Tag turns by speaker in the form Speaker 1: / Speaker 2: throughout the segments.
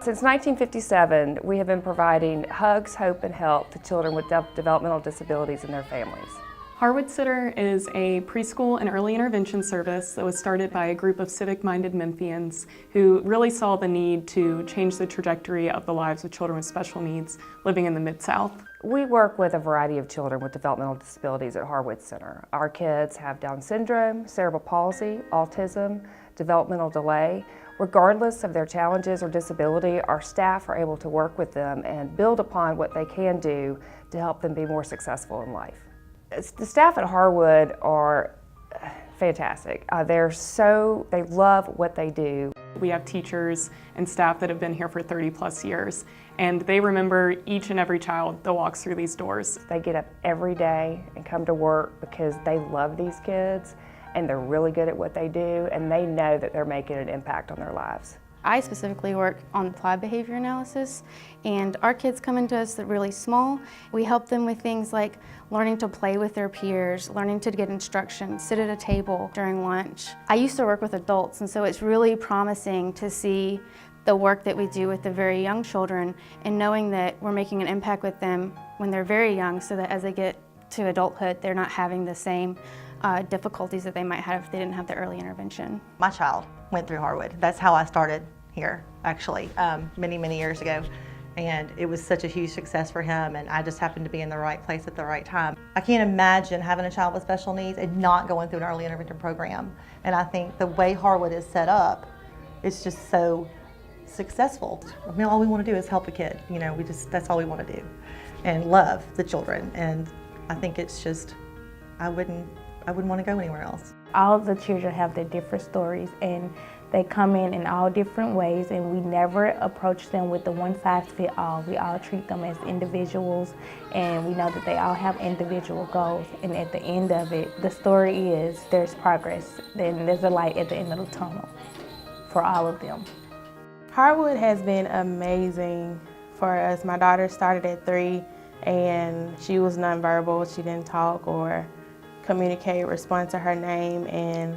Speaker 1: Since 1957, we have been providing hugs, hope, and help to children with developmental disabilities and their families.
Speaker 2: Harwood Center is a preschool and early intervention service that was started by a group of civic-minded Memphians who really saw the need to change the trajectory of the lives of children with special needs living in the Mid-South.
Speaker 1: We work with a variety of children with developmental disabilities at Harwood Center. Our kids have Down syndrome, cerebral palsy, autism, developmental delay. Regardless of their challenges or disability, our staff are able to work with them and build upon what they can do to help them be more successful in life. The staff at Harwood are fantastic. They love what they do.
Speaker 2: We have teachers and staff that have been here for 30+ years, and they remember each and every child that walks through these doors.
Speaker 1: They get up every day and come to work because they love these kids and they're really good at what they do, and they know that they're making an impact on their lives.
Speaker 3: I specifically work on applied behavior analysis, and our kids come into us really small. We help them with things like learning to play with their peers, learning to get instruction, sit at a table during lunch. I used to work with adults, and so it's really promising to see the work that we do with the very young children and knowing that we're making an impact with them when they're very young so that as they get to adulthood, they're not having the same difficulties that they might have if they didn't have the early intervention.
Speaker 4: My child went through Harwood. That's how I started here, actually, many, many years ago. And it was such a huge success for him, and I just happened to be in the right place at the right time. I can't imagine having a child with special needs and not going through an early intervention program. And I think the way Harwood is set up, it's just so successful. I mean, all we want to do is help a kid. You know, that's all we want to do. And love the children. And I think it's just, I wouldn't want to go anywhere else.
Speaker 5: All the children have their different stories, and they come in all different ways, and we never approach them with the one-size-fits-all. We all treat them as individuals, and we know that they all have individual goals, and at the end of it, the story is there's progress, then there's a light at the end of the tunnel for all of them.
Speaker 6: Harwood has been amazing for us. My daughter started at 3, and she was nonverbal. She didn't talk or communicate, respond to her name, and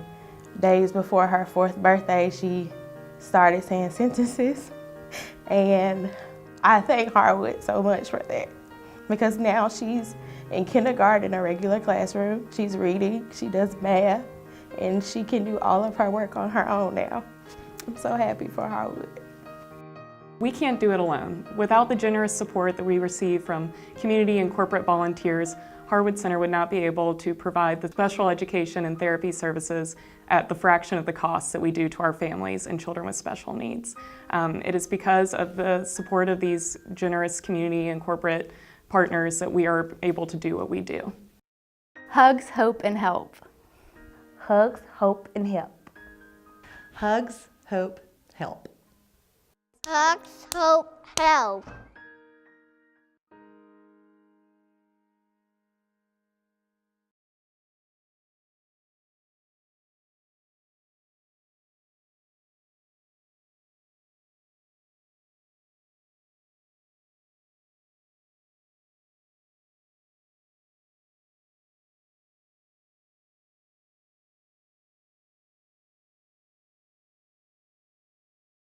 Speaker 6: days before her 4th birthday, she started saying sentences. And I thank Harwood so much for that, because now she's in kindergarten in a regular classroom. She's reading, she does math, and she can do all of her work on her own now. I'm so happy for Harwood.
Speaker 2: We can't do it alone. Without the generous support that we receive from community and corporate volunteers, Harwood Center would not be able to provide the special education and therapy services at the fraction of the costs that we do to our families and children with special needs. It is because of the support of these generous community and corporate partners that we are able to do what we do.
Speaker 3: Hugs, hope, and help.
Speaker 5: Hugs, hope, and help.
Speaker 4: Hugs, hope, help.
Speaker 7: Hugs, hope, help.